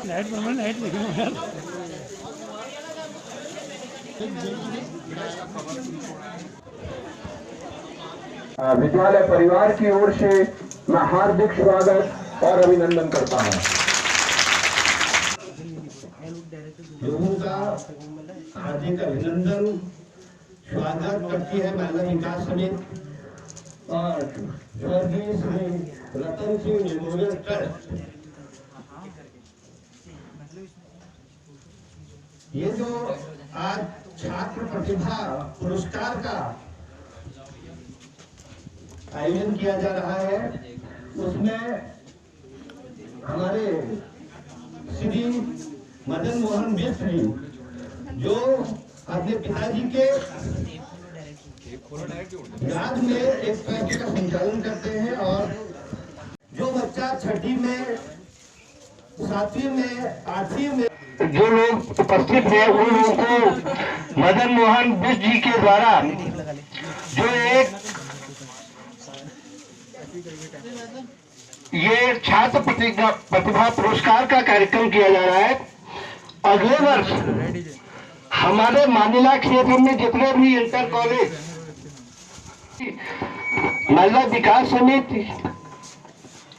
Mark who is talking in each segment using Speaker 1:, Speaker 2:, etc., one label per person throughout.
Speaker 1: Light पर light
Speaker 2: विद्यालय परिवार की ओर से मैं हार्दिक स्वागत और अभिनंदन करता हूं।
Speaker 3: लोगों का हार्दिक अभिनंदन स्वागत करती है महिला विकास समिति और स्वर्गीय श्री रतन सिंह मेमोरियल ट्रस्ट। ये जो आज छात्र प्रतिभा पुरस्कार का आयोजन किया जा रहा है, उसमें हमारे श्री मदन मोहन बिष्ट जी जो अपने पिताजी के याद में एक ट्रस्ट का संचालन करते हैं, और जो बच्चा छठी में, 7वीं में, 8वीं में जो लोग उपस्थित हैं उन लोगों को मदन मोहन बिष्ट जी के द्वारा जो एक ये छात्र प्रतिभा पुरस्कार का कार्यक्रम किया जा रहा है। अगले वर्ष हमारे मानिला क्षेत्र में जितने भी इंटर कॉलेज महिला विकास समिति,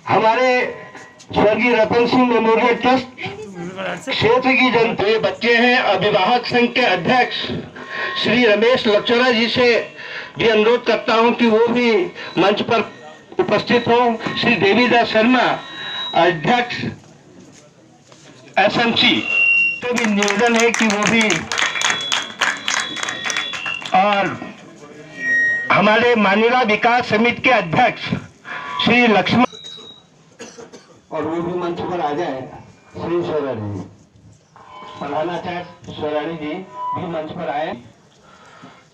Speaker 3: हमारे स्वर्गीय रतन सिंह मेमोरियल ट्रस्ट क्षेत्र की जनता बच्चे हैं, अभिभावक संघ के अध्यक्ष श्री रमेश लक्षरा जी से भी अनुरोध करता हूं कि वो भी मंच पर उपस्थित हो। श्री देवीदास शर्मा अध्यक्ष एसएमसी तो भी निवेदन है कि वो भी, और हमारे मानिला विकास समिति के अध्यक्ष श्री लक्ष्मण और वो भी मंच पर आ जाए। श्री स्वराणी प्रधानाचार्य स्वराणी जी भी मंच पर आए,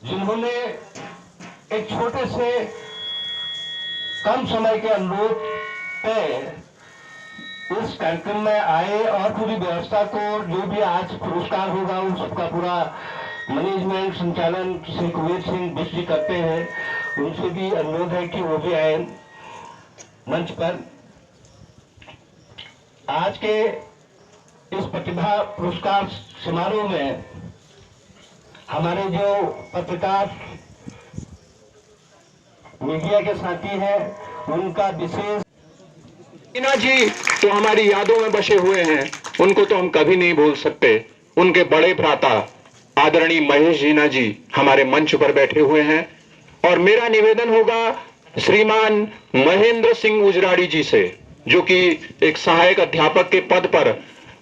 Speaker 3: जिन्होंने एक छोटे से कम समय के अनुरोध पे इस कार्यक्रम में आए और पूरी व्यवस्था को, जो भी आज पुरस्कार होगा उन सबका पूरा मैनेजमेंट संचालन श्री कुबेर सिंह बिष्ट जी करते हैं। उनसे भी अनुरोध है कि वो भी आए मंच पर। आज के इस प्रतिभा पुरस्कार समारोह में हमारे जो पत्रकार मीडिया के साथी हैं उनका विशेष,
Speaker 2: मीना जी तो हमारी यादों में बसे हुए हैं, उनको तो हम कभी नहीं भूल सकते। उनके बड़े भ्राता आदरणीय महेश जीना जी हमारे मंच पर बैठे हुए हैं, और मेरा निवेदन होगा श्रीमान महेंद्र सिंह उजराड़ी जी से, जो कि एक सहायक अध्यापक के पद पर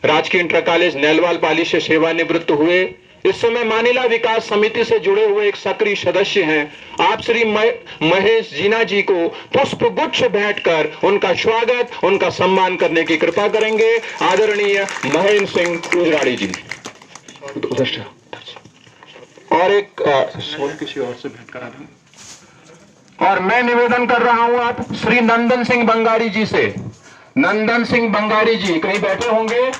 Speaker 2: राजकीय इंटर कॉलेज नैलवाल पाली से सेवानिवृत्त हुए, इस समय मानिला विकास समिति से जुड़े हुए एक सक्रिय सदस्य हैं। आप श्री महेश जीना जी को पुष्प गुच्छ भेंटकर उनका स्वागत, उनका सम्मान करने की कृपा करेंगे। आदरणीय महेंद्र सिंह उजराड़ी जी। और एक किसी और से भेंट करा दें। और मैं निवेदन कर रहा हूं आप श्री नंदन सिंह बंगारी जी से। नंदन सिंह बंगारी जी कहीं बैठे होंगे।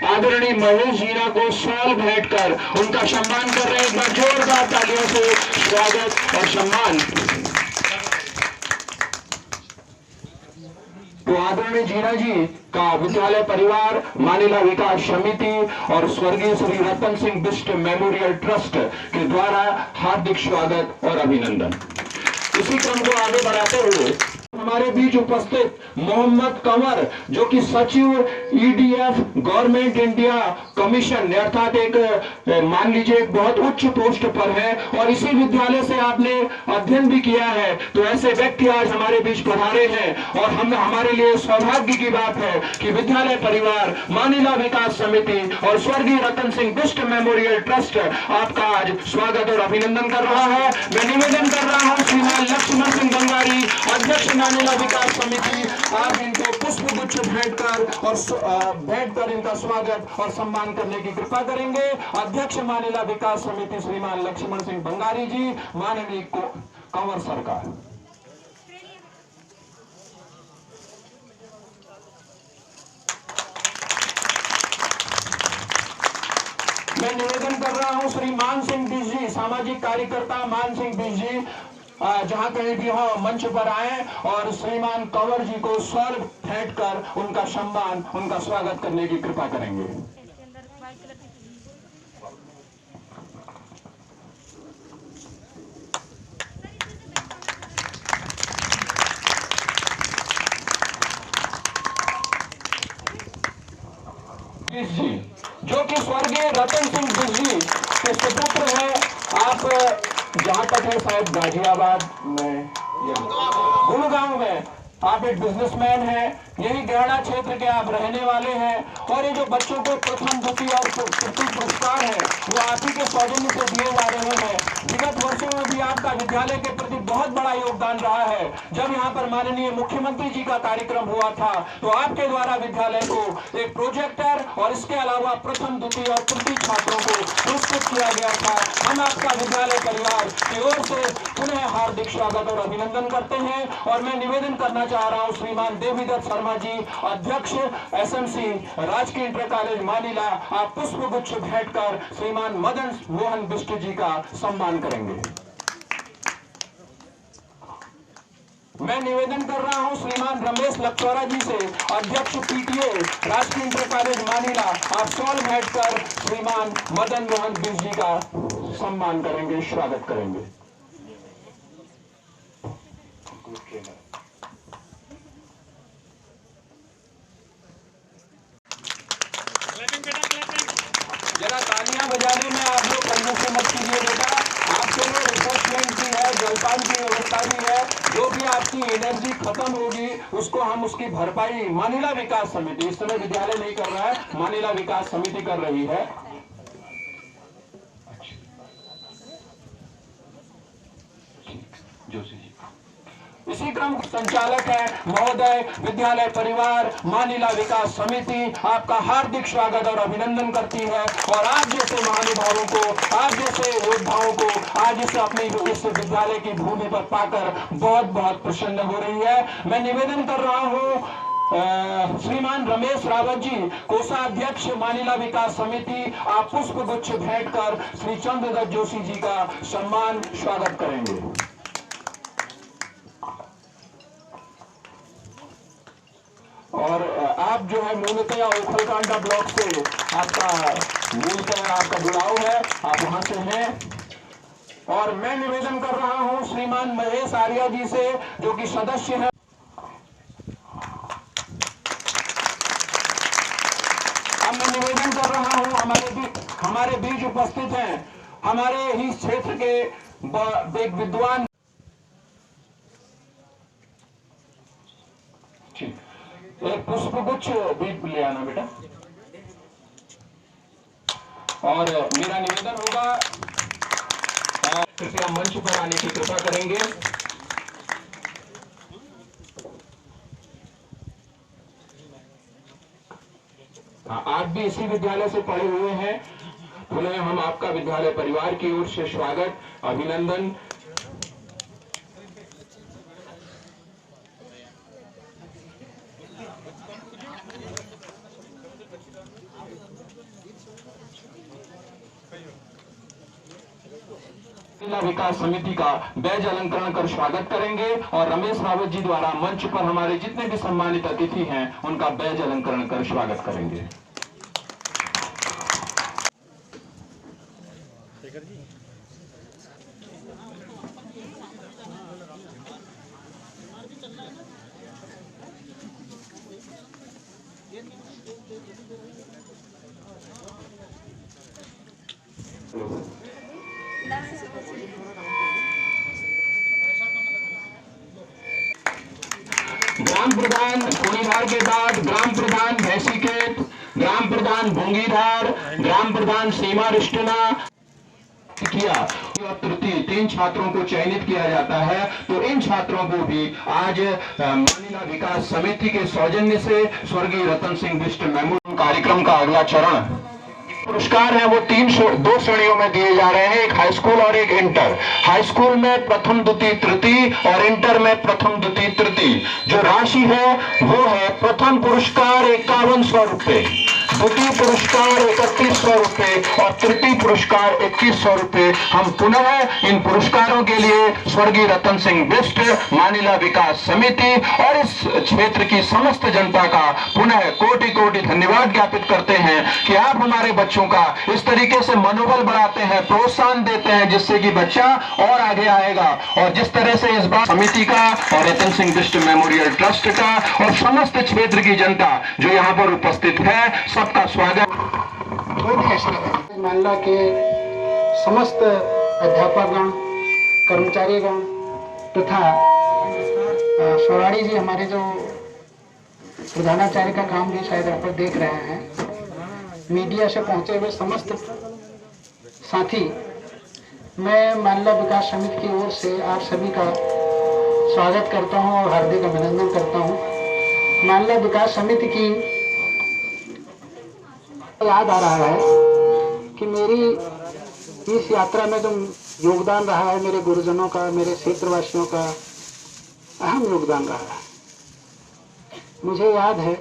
Speaker 2: आदरणीय महेश जीना को शॉल भेंटकर उनका सम्मान कर रहे हैं। एक बार जोरदार तालियों से स्वागत और सम्मान। तो आदरणीय जीना जी का विद्यालय परिवार, मानिला विकास समिति और स्वर्गीय श्री रतन सिंह बिष्ट मेमोरियल ट्रस्ट के द्वारा हार्दिक स्वागत और अभिनंदन। इसी क्रम को आगे बढ़ाते हुए हमारे बीच उपस्थित मोहम्मद कंवर, जो कि सचिव ईडीएफ गवर्नमेंट इंडिया कमीशन अर्थात एक मान लीजिए एक बहुत उच्च पोस्ट पर है और इसी विद्यालय से आपने अध्ययन भी किया है, तो ऐसे व्यक्ति आज हमारे बीच पधारे हैं और हमारे लिए सौभाग्य की बात है कि विद्यालय परिवार, मानिला विकास समिति और स्वर्गीय रतन सिंह बिष्ट मेमोरियल ट्रस्ट आपका आज स्वागत और अभिनंदन कर रहा है। मैं निवेदन कर रहा हूं श्रीमान लक्ष्मण सिंह बंगारी, अध्यक्ष मानिला विकास समिति, आप इनको पुष्प गुच्छ भेंटकर इनका स्वागत और सम्मान करने की कृपा करेंगे। अध्यक्ष मानिला विकास समिति श्रीमान लक्ष्मण सिंह बंगारी जी, माननीय कंवर सरकार। मान सिंह बिष्ट जी, सामाजिक कार्यकर्ता मान सिंह बिष्ट जी जहां कहीं भी हो मंच पर आए और श्रीमान कंवर जी को स्वर्ग भेंट कर उनका सम्मान, उनका स्वागत करने की कृपा करेंगे। बिष्ट जी जो कि स्वर्गीय रतन सिंह बिष्ट जी के सुपुत्र हैं। आप जहां तक है शायद गाजियाबाद में या गुड़गांव में आप एक बिजनेसमैन हैं, यही गहरा क्षेत्र के आप रहने वाले हैं और ये जो बच्चों को प्रथम द्वितीय और तृतीय पुरस्कार है वो आप ही के सौजन्य से दिए जा रहे हैं। विगत वर्षों में भी आपका विद्यालय के प्रति बहुत बड़ा योगदान रहा है। जब यहाँ पर माननीय मुख्यमंत्री जी का कार्यक्रम हुआ था तो आपके द्वारा विद्यालय को एक प्रोजेक्टर और इसके अलावा प्रथम द्वितीय और तृतीय छात्रों को पुरस्कृत किया गया था। हम आपका विद्यालय परिवार की ओर से पुनः हार्दिक स्वागत और अभिनंदन करते हैं और मैं निवेदन करना चाह रहा हूं श्रीमान देवीदत्त शर्मा जी, अध्यक्ष एसएमसी राजकीय इंटर कॉलेज मानिला, आप पुष्प गुच्छ भेंट कर श्रीमान मदन मोहन बिष्ट जी का सम्मान करेंगे। मैं निवेदन कर रहा हूं श्रीमान रमेश लक्षौरा जी से, अध्यक्ष पीटीए राजकीय इंटर कॉलेज मानिला, आप शॉल भेंट कर श्रीमान मदन मोहन बिष्ट जी का सम्मान करेंगे, स्वागत करेंगे। जरा तालियां बजाने में आप लोग कंजूसी मत कीजिए बेटा, आपके लिए रिफ्रेशमेंट भी है, जलपान की व्यवस्था भी है। जो भी आपकी एनर्जी खत्म होगी उसको हम उसकी भरपाई मानिला विकास समिति, इस समय विद्यालय नहीं कर रहा है, मानिला विकास समिति कर रही है। जोशी जी इसी क्रम संचालक है महोदय, विद्यालय परिवार मानिला विकास समिति आपका हार्दिक स्वागत और अभिनंदन करती है और आप जैसे महानुभावों को, आप जैसे योद्धाओं को आज इस अपने इस विद्यालय की भूमि पर पाकर बहुत बहुत प्रसन्न हो रही है। मैं निवेदन कर रहा हूं श्रीमान रमेश रावत जी, कोषाध्यक्ष मानिला विकास समिति, आप पुष्प गुच्छ भेंट कर श्री चंद्रदत्त जोशी जी का सम्मान स्वागत करेंगे। और आप जो है मूलतः ओखलकांडा ब्लॉक से आपका मूलतः आपका जुड़ाव है, आप वहां से हैं। और मैं निवेदन कर रहा हूं श्रीमान महेश आर्या जी से जो कि सदस्य है। अब मैं निवेदन कर रहा हूं हमारे बीच उपस्थित हैं हमारे ही क्षेत्र के एक विद्वान, एक पुष्पगुच्छ भी ले आना बेटा। और मेरा निवेदन होगा कृपया मंच पर आने की कृपा करेंगे। आप भी इसी विद्यालय से पढ़े हुए हैं, पुनः हम आपका विद्यालय परिवार की ओर से स्वागत, अभिनंदन। जिला विकास समिति का बैज अलंकरण कर स्वागत करेंगे और रमेश रावत जी द्वारा मंच पर हमारे जितने भी सम्मानित अतिथि हैं उनका बैज अलंकरण कर स्वागत करेंगे। ग्राम प्रधान कुणीधार के बाद ग्राम प्रधान भैंसीखेत, ग्राम प्रधान भोंगीधार, ग्राम प्रधान सीमा रिष्टना किया और तृतीय 3 छात्रों को चयनित किया जाता है। तो इन छात्रों को भी आज मानिला विकास समिति के सौजन्य से स्वर्गीय रतन सिंह बिष्ट मेमोरियल कार्यक्रम का अगला चरण पुरस्कार हैं वो दो श्रेणियों में दिए जा रहे हैं, एक हाई स्कूल और एक इंटर। हाई स्कूल में प्रथम द्वितीय तृतीय और इंटर में प्रथम द्वितीय तृतीय। जो राशि है वो है प्रथम पुरस्कार 5100 रुपए, द्वितीय पुरस्कार 3100 रुपए और तृतीय पुरस्कार 2100 रुपए। हम पुनः इन पुरस्कारों के लिए स्वर्गीय रतन सिंह बिष्ट, मानिला विकास समिति और इस क्षेत्र की समस्त जनता का पुनः कोटि कोटि धन्यवाद ज्ञापित करते हैं कि आप हमारे बच्चों का इस तरीके से मनोबल बढ़ाते हैं, प्रोत्साहन देते हैं, जिससे कि बच्चा और आगे आएगा। और जिस तरह से इस बार समिति का और रतन सिंह बिष्ट मेमोरियल ट्रस्ट का और समस्त क्षेत्र की जनता जो यहाँ पर उपस्थित है, सबका स्वागत।
Speaker 4: मानिला के समस्त अध्यापकगण, कर्मचारीगण तथा सवाड़ी जी, हमारे जो प्रधानाचार्य का काम भी शायद आप देख रहे हैं, मीडिया से पहुंचे हुए समस्त साथी, मैं मानिला विकास समिति की ओर से आप सभी का स्वागत करता हूं और हार्दिक अभिनंदन करता हूं। मानिला विकास समिति की याद आ रहा है कि मेरी इस यात्रा में जो योगदान रहा है, मेरे गुरुजनों का, मेरे क्षेत्रवासियों का अहम योगदान रहा है। मुझे याद है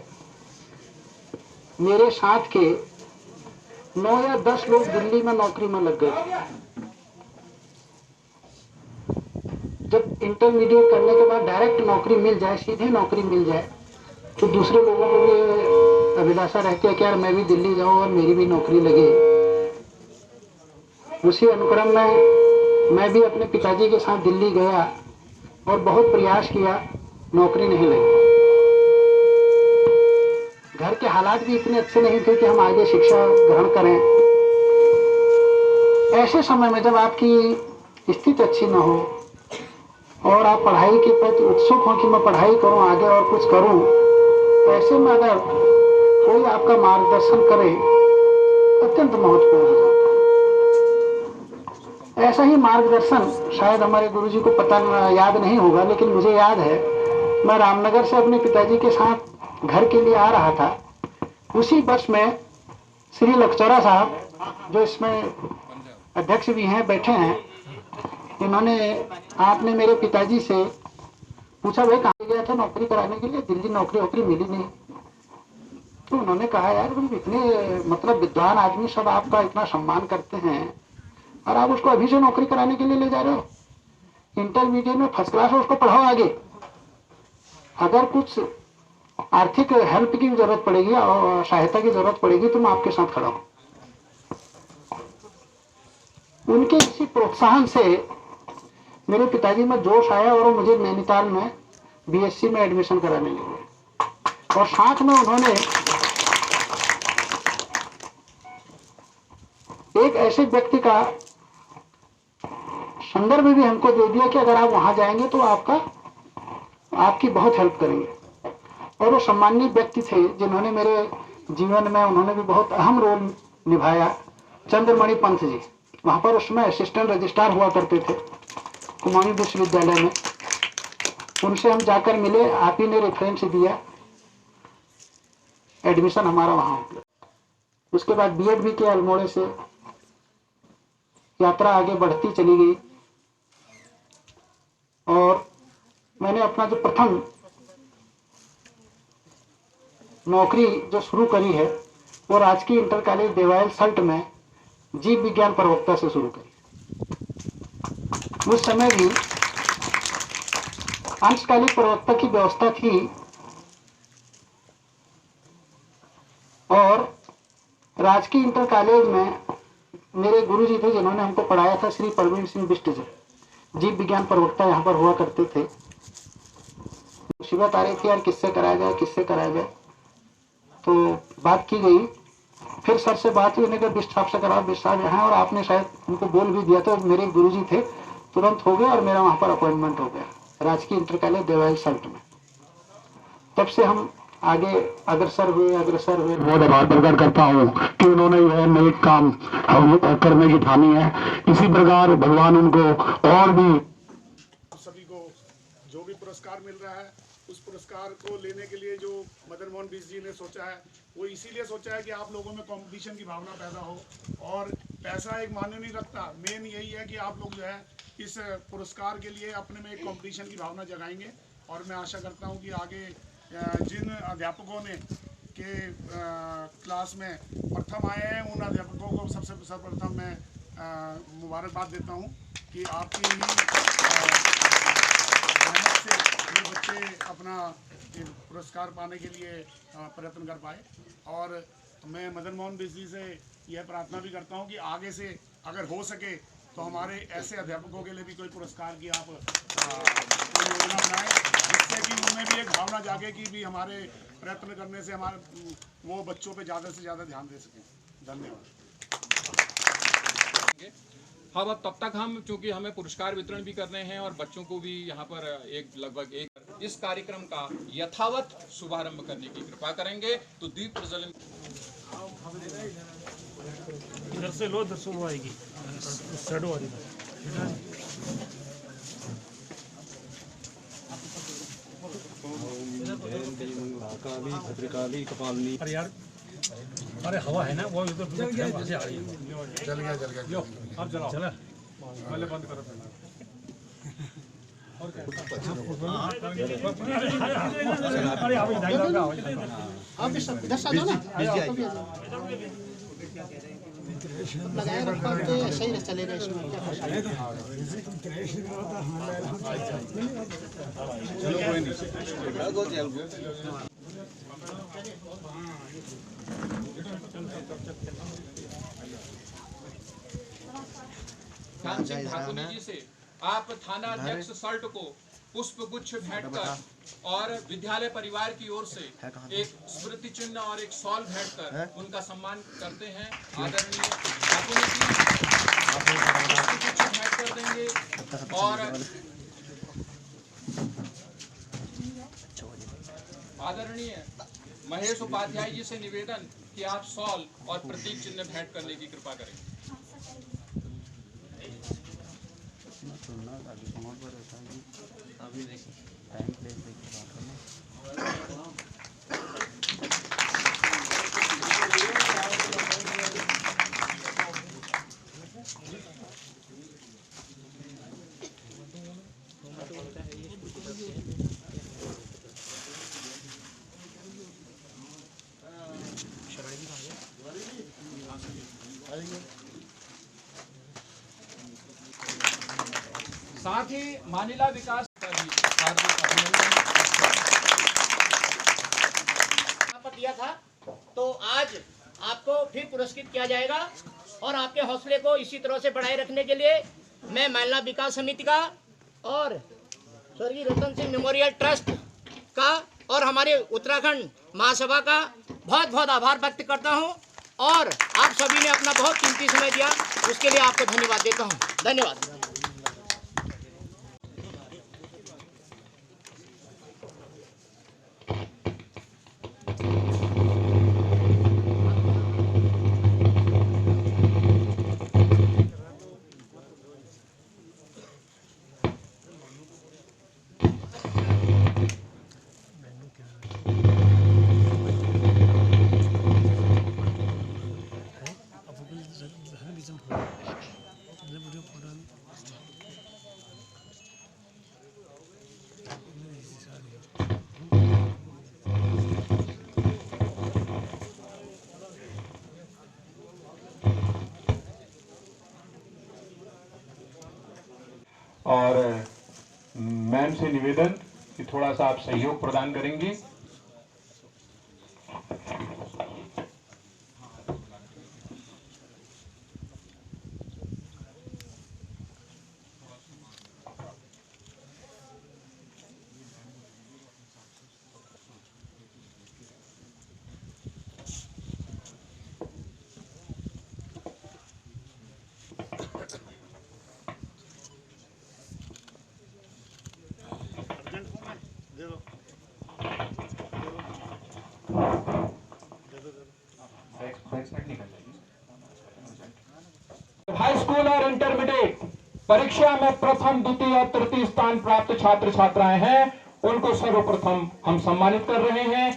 Speaker 4: मेरे साथ के 9 या 10 लोग दिल्ली में नौकरी में लग गए थे। जब इंटरमीडिएट करने के बाद डायरेक्ट नौकरी मिल जाए, सीधे नौकरी मिल जाए, तो दूसरे लोगों को भी अभिलाषा रहती है कि यार मैं भी दिल्ली जाऊं और मेरी भी नौकरी लगे। उसी अनुक्रम में मैं भी अपने पिताजी के साथ दिल्ली गया और बहुत प्रयास किया, नौकरी नहीं लगी। घर के हालात भी इतने अच्छे नहीं थे कि हम आगे शिक्षा ग्रहण करें। ऐसे समय में जब आपकी स्थिति अच्छी न हो और आप पढ़ाई के प्रति उत्सुक हो कि मैं पढ़ाई करूं आगे और कुछ करूं, ऐसे में अगर कोई आपका मार्गदर्शन करे, अत्यंत महत्वपूर्ण हो जाता है। ऐसा ही मार्गदर्शन शायद हमारे गुरुजी को याद नहीं होगा, लेकिन मुझे याद है मैं रामनगर से अपने पिताजी के साथ घर के लिए आ रहा था। उसी बस में श्री लखचौरा साहब, जो इसमें अध्यक्ष भी हैं, बैठे हैं, आपने मेरे पिताजी से पूछा भाई कहाँ गया था नौकरी कराने के लिए, दिल्ली नौकरी मिली नहीं। तो उन्होंने कहा यार भाई इतने मतलब विद्वान आदमी सब आपका इतना सम्मान करते हैं और आप उसको अभी से नौकरी कराने के लिए ले जा रहे हो। इंटरमीडिएट में फर्स्ट क्लास है, उसको पढ़ाओ आगे। अगर कुछ आर्थिक हेल्प की जरूरत पड़ेगी और सहायता की जरूरत पड़ेगी तो मैं आपके साथ खड़ा हूं। उनके इसी प्रोत्साहन से मेरे पिताजी में जोश आया और मुझे नैनीताल में बीएससी में एडमिशन कराने लगे। और साथ में उन्होंने एक ऐसे व्यक्ति का संदर्भ भी हमको दे दिया कि अगर आप वहां जाएंगे तो आपकी बहुत हेल्प करेंगे। और वो सम्मानीय व्यक्ति थे जिन्होंने मेरे जीवन में उन्होंने भी बहुत अहम रोल निभाया। चंद्रमणि पंत जी, वहां पर उसमें असिस्टेंट रजिस्ट्रार हुआ करते थे कुमाऊनी विश्वविद्यालय में। उनसे हम जाकर मिले, आप ही ने रेफरेंस दिया, एडमिशन हमारा वहां हो गया। उसके बाद बीएड भी किया अल्मोड़े से। यात्रा आगे बढ़ती चली गई और मैंने अपना जो प्रथम नौकरी जो शुरू करी है वो राजकीय इंटर कॉलेज देवायल सल्ट में जीव विज्ञान प्रवक्ता से शुरू करी। उस समय भी अंशकालिक प्रवक्ता की व्यवस्था थी और राजकीय इंटर कॉलेज में मेरे गुरुजी थे जिन्होंने हमको पढ़ाया था, श्री प्रवीण सिंह बिष्ट जी, जीव विज्ञान प्रवक्ता यहाँ पर हुआ करते थे। मुसीबत आ रही थी यार किससे कराया जाए, तो बात की गई। फिर सर से बात हुई, उन्होंने कहा बिष्ट साहब से कराओ, बिष्ट साहब यहाँ, और आपने शायद उनको बोल भी दिया था। मेरे गुरुजी थे, तुरंत हो गया और मेरा वहाँ पर अपॉइंटमेंट हो गया राजकीय इंटर कॉलेज देवायल सल्ट में। तब से हम आगे अग्रसर हुए।
Speaker 5: बहुत आभार प्रकट करता हूँ कि उन्होंने यह नेक काम करने की ठानी है। इसी प्रकार भगवान उनको और भी
Speaker 6: सभी को जो भी पुरस्कार मिल रहा है, उस पुरस्कार को लेने के लिए जो मदन मोहन बिष्ट जी ने सोचा है, वो इसीलिए सोचा है कि आप लोगों में कंपटीशन की भावना पैदा हो। और पैसा एक मायने नहीं रखता, मेन यही है कि आप लोग जो है इस पुरस्कार के लिए अपने में एक कंपटीशन की भावना जगाएंगे। और मैं आशा करता हूँ कि आगे जिन अध्यापकों ने के क्लास में प्रथम आए हैं, उन अध्यापकों को सबसे सर्वप्रथम मैं मुबारकबाद देता हूँ कि आपकी ही मेहनत से ये बच्चे अपना पुरस्कार पाने के लिए प्रयत्न कर पाए। और मैं मदन मोहन बिष्ट जी से यह प्रार्थना भी करता हूँ कि आगे से अगर हो सके तो हमारे ऐसे अध्यापकों के लिए भी कोई पुरस्कार की आप कोई योजना बनाएं, जिससे कि उनमें भी एक भावना जागे कि भी हमारे प्रयत्न करने से हमारे वो बच्चों पे ज़्यादा से ज़्यादा ध्यान दे सकें। धन्यवाद।
Speaker 7: अब तब तक हम, चूंकि हमें पुरस्कार वितरण भी करने हैं और बच्चों को भी यहाँ पर लगभग इस कार्यक्रम का यथावत शुभारंभ करने की कृपा करेंगे। तो दीप प्रज्वलन
Speaker 1: इधर से लो, इधर से वो आएगी शैडो वाली।
Speaker 5: भद्रकाली कपालनी।
Speaker 1: अरे यार, अरे हवा है ना, वो इधर जल गया, जल गया। अब चलाओ, चला पहले बंद करो। और क्या? अरे आप इधर का
Speaker 4: आप इधर से आ जाओ ना, लगाए रखो तो सही से चलेगा इसमें।
Speaker 5: चलो कोई नहीं।
Speaker 7: ध्यान सिंह ठाकुर जी से आप थाना अध्यक्ष सल्ट को पुष्प गुच्छ भेंट कर और विद्यालय परिवार की ओर से एक स्मृति चिन्ह और एक शॉल भेंट कर उनका सम्मान करते हैं। आदरणीय ठाकुर जी पुष्प गुच्छ भेंट कर देंगे। और आदरणीय महेश उपाध्याय जी से निवेदन कि आप शॉल और प्रतीक चिन्ह भेंट करने की कृपा करें।
Speaker 8: अभी देखिए टाइम प्लेस देखिए बात करना।
Speaker 7: साथ ही मानिला विकास का भी हार्दिक अभिनंदन।
Speaker 9: दिया था तो आज आपको फिर पुरस्कृत किया जाएगा। और आपके हौसले को इसी तरह से बढ़ाए रखने के लिए मैं महिला विकास समिति का और स्वर्गीय रतन सिंह मेमोरियल ट्रस्ट का और हमारे उत्तराखंड महासभा का बहुत बहुत आभार व्यक्त करता हूं। और आप सभी ने अपना बहुत कीमती समय दिया, उसके लिए आपको धन्यवाद देता हूं। धन्यवाद।
Speaker 2: और मैम से निवेदन कि थोड़ा सा आप सहयोग प्रदान करेंगे। हाई स्कूल और इंटरमीडिएट परीक्षा में प्रथम, द्वितीय और तृतीय स्थान प्राप्त छात्र छात्राएं हैं, उनको सर्वप्रथम हम सम्मानित कर रहे हैं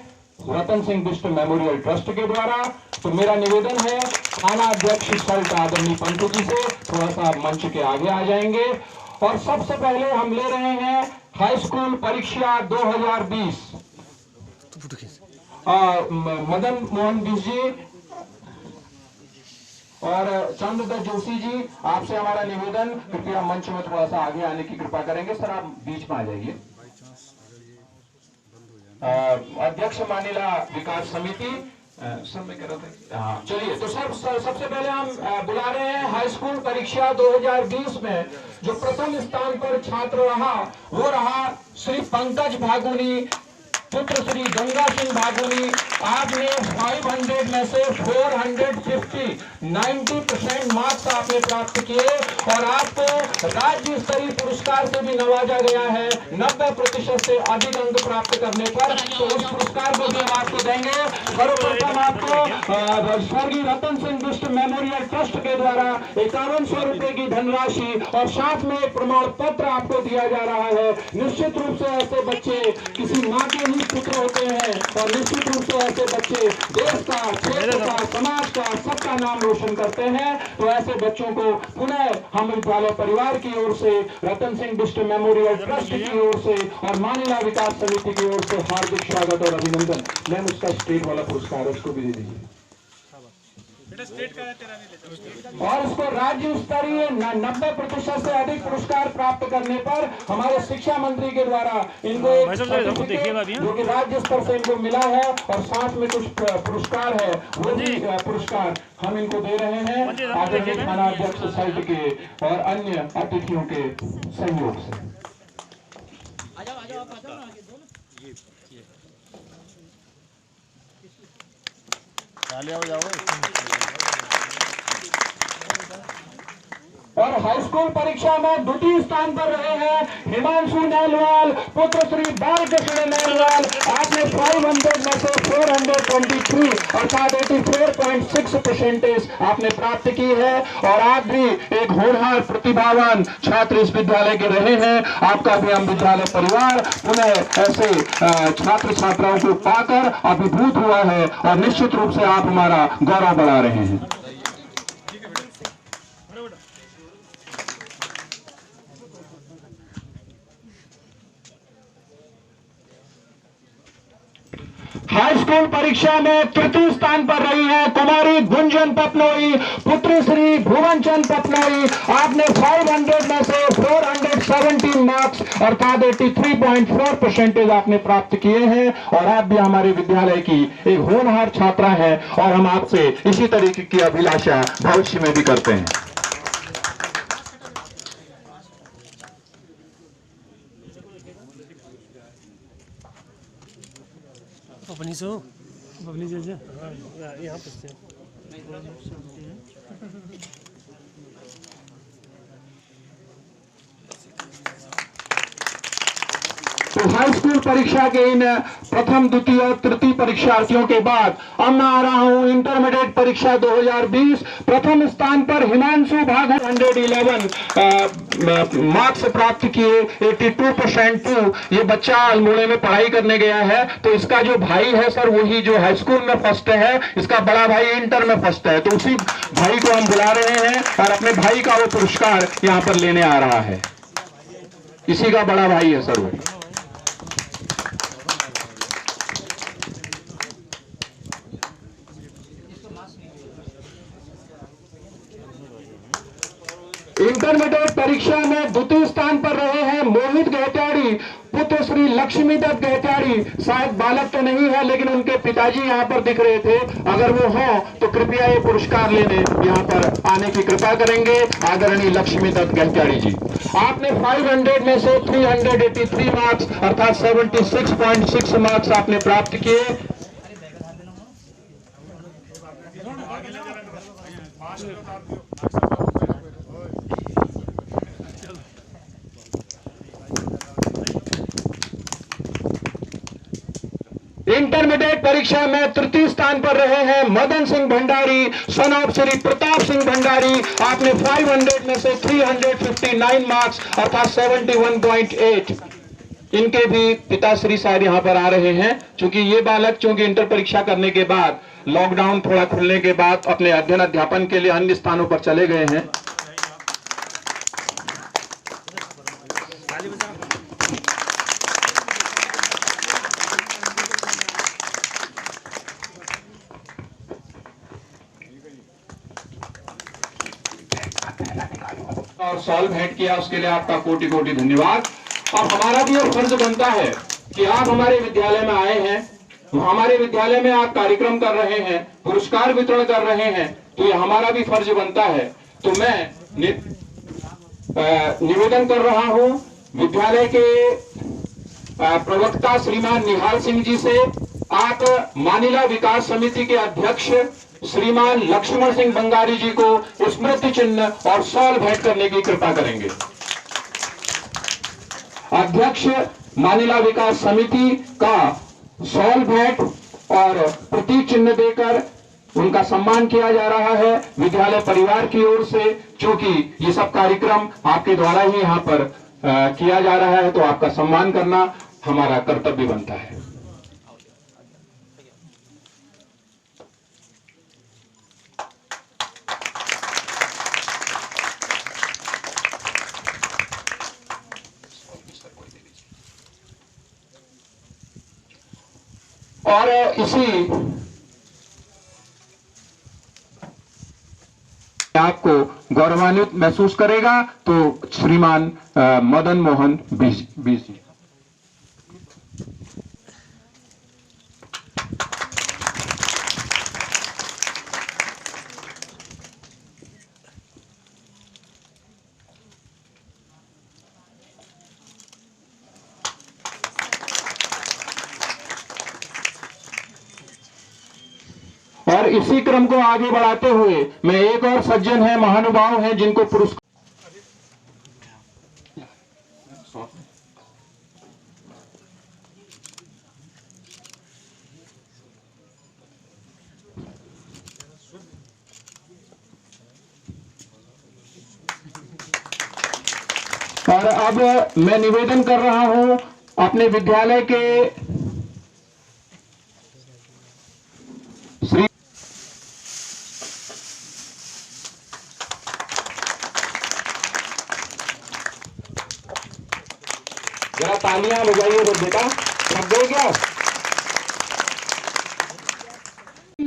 Speaker 2: रतन सिंह बिष्ट मेमोरियल ट्रस्ट के द्वारा। तो मेरा निवेदन है थाना अध्यक्ष सल्ट आदरणीय पंतु जी से थोड़ा सा मंच के आगे आ जाएंगे। और सबसे पहले हम ले रहे हैं हाई स्कूल परीक्षा 2020 मदन मोहन बिष्ट जी और चंद्रदत्त जोशी जी, आपसे हमारा निवेदन, कृपया मंच में थोड़ा सा आगे आने की कृपा करेंगे। सर आप बीच में आ जाइए। अध्यक्ष मानिला विकास समिति सर मैं कह रहा था, चलिए। तो सर सबसे पहले हम बुला रहे हैं हाई स्कूल परीक्षा 2020 में जो प्रथम स्थान पर छात्र रहा वो रहा श्री पंकज भागुनी पुत्र श्री गंगा सिंह भागुनी। आपने 500 में से 450 90% मार्क्स आपने प्राप्त किए और आपको राज्य स्तरीय पुरस्कार से भी नवाजा गया है 90% से अधिक अंक प्राप्त करने पर। तो उस पुरस्कार को भी हम आपको देंगे। सर्वप्रथम आपको स्वर्गीय रतन सिंह बिष्ट मेमोरियल ट्रस्ट के द्वारा 5100 रुपए की धनराशि और साथ में एक प्रमाण पत्र आपको दिया जा रहा है। निश्चित रूप से ऐसे बच्चे किसी माँ के ही पुत्र होते हैं और निश्चित रूप से ऐसे बच्चे देश का, क्षेत्र का, समाज का, सबका नाम रोशन करते हैं। तो ऐसे बच्चों को पुनः हम विद्यालय परिवार की ओर से, रतन सिंह बिष्ट मेमोरियल ट्रस्ट की ओर से और मानिला विकास समिति की ओर से हार्दिक स्वागत और अभिनंदन। मैम उसका स्टेट वाला पुरस्कार उसको भी दे दीजिए और इसको राज्य स्तरीय 90% से अधिक पुरस्कार प्राप्त करने पर हमारे शिक्षा मंत्री के द्वारा इनको एक जो कि राज्य स्तर से इनको मिला है और साथ में कुछ पुरस्कार है वो भी पुरस्कार हम इनको दे रहे हैं आदरणीय थाना अध्यक्ष सल्ट के और अन्य अतिथियों के सहयोग से। और हाई स्कूल परीक्षा में द्वितीय स्थान पर रहे हैं हिमांशु नैलवाल पुत्र श्री बालकृष्ण नैलवाल। आपने 500 में से 423 अर्थात 84.6% आपने प्राप्त की है और आप भी एक होनहार प्रतिभावान छात्र इस विद्यालय के रहे हैं। आपका भी हम विद्यालय परिवार पुनः ऐसे छात्र छात्राओं को पाकर अभिभूत हुआ है और निश्चित रूप से आप हमारा गौरव बढ़ा रहे हैं। हाई स्कूल परीक्षा में तृतीय स्थान पर रही है कुमारी गुंजन पटनोई पुत्र श्री भुवन चंद पटनोई। आपने 500 में से 417 मार्क्स अर्थात 83.4% आपने प्राप्त किए हैं और आप भी हमारे विद्यालय की एक होनहार छात्रा हैं और हम आपसे इसी तरीके की अभिलाषा भविष्य में भी करते हैं।
Speaker 1: अपनी सो अपनी यहाँ पे
Speaker 2: तो हाई स्कूल परीक्षा के इन प्रथम, द्वितीय और तृतीय परीक्षार्थियों के बाद अब मैं आ रहा हूं इंटरमीडिएट परीक्षा 2020। प्रथम स्थान पर हिमांशु भागु 111 मार्क्स प्राप्त किए 82%। ये बच्चा अल्मोड़े में पढ़ाई करने गया है। तो इसका जो भाई है सर वही जो हाई स्कूल में फर्स्ट है, इसका बड़ा भाई इंटर में फर्स्ट है। तो उसी भाई को हम बुला रहे हैं और अपने भाई का वो पुरस्कार यहाँ पर लेने आ रहा है। इसी का बड़ा भाई है सर वो। इंटरमीडिएट परीक्षा में द्वितीय स्थान पर रहे हैं मोहित गहत्याड़ी पुत्र श्री लक्ष्मीदत्त गहत्याड़ी। शायद बालक तो नहीं है लेकिन उनके पिताजी यहाँ पर दिख रहे थे। अगर वो हों तो कृपया ये पुरस्कार लेने यहाँ पर आने की कृपा करेंगे आदरणीय लक्ष्मीदत्त गहत्याड़ी जी। आपने 500 में से 383 मार्क्स अर्थात 76.6 मार्क्स आपने प्राप्त किए। इंटरमीडिएट परीक्षा में तृतीय स्थान पर रहे हैं मदन सिंह भंडारी, सन ऑफ श्री प्रताप सिंह भंडारी। आपने 500 में से 359 मार्क्स अर्थात 71.8। इनके भी पिताश्री शायद यहाँ पर आ रहे हैं, क्योंकि ये बालक चूंकि इंटर परीक्षा करने के बाद लॉकडाउन थोड़ा खुलने के बाद अपने अध्ययन अध्यापन के लिए अन्य स्थानों पर चले गए हैं। और सॉल्व भेंट किया, उसके लिए आपका कोटि कोटि धन्यवाद। अब हमारा भी यह फर्ज बनता है कि आप हमारे विद्यालय में आए हैं, हमारे विद्यालय में आप कार्यक्रम कर रहे हैं, पुरस्कार वितरण कर रहे हैं, तो यह हमारा भी फर्ज बनता है। तो मैं निवेदन कर रहा हूं विद्यालय के प्रवक्ता श्रीमान निहाल सिंह जी से, आप मानिला विकास समिति के अध्यक्ष श्रीमान लक्ष्मण सिंह बंगारी जी को स्मृति चिन्ह और शॉल भेंट करने की कृपा करेंगे। अध्यक्ष मानिला विकास समिति का शॉल भेंट और प्रतीक चिन्ह देकर उनका सम्मान किया जा रहा है विद्यालय परिवार की ओर से। क्योंकि ये सब कार्यक्रम आपके द्वारा ही यहाँ पर किया जा रहा है, तो आपका सम्मान करना हमारा कर्तव्य बनता है। और इसी आपको गौरवान्वित महसूस करेगा तो श्रीमान मदन मोहन बीसी। और इसी क्रम को आगे बढ़ाते हुए मैं एक और सज्जन है, महानुभाव हैं, जिनको पुरस्कार और अब मैं निवेदन कर रहा हूं अपने विद्यालय के श्री जरा तालियां बजाइए बेटा, सब गए क्या?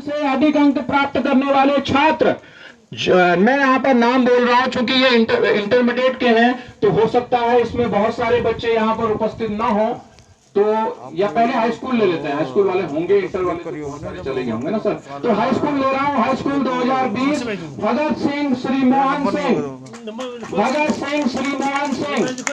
Speaker 2: से अधिक अंक प्राप्त करने वाले छात्र, मैं यहाँ पर नाम बोल रहा हूं क्योंकि ये इंटरमीडिएट के हैं, तो हो सकता है इसमें बहुत सारे बच्चे यहाँ पर उपस्थित ना हो, तो या पहले हाई स्कूल ले लेते हैं। हाई स्कूल वाले होंगे, इंटर वाले तो बहुत सारे चले गए होंगे ना सर। तो हाई स्कूल ले रहा हूँ, हाई स्कूल 2020 भगत सिंह श्री मोहन सिंह, भगत सिंह श्री मोहन सिंह।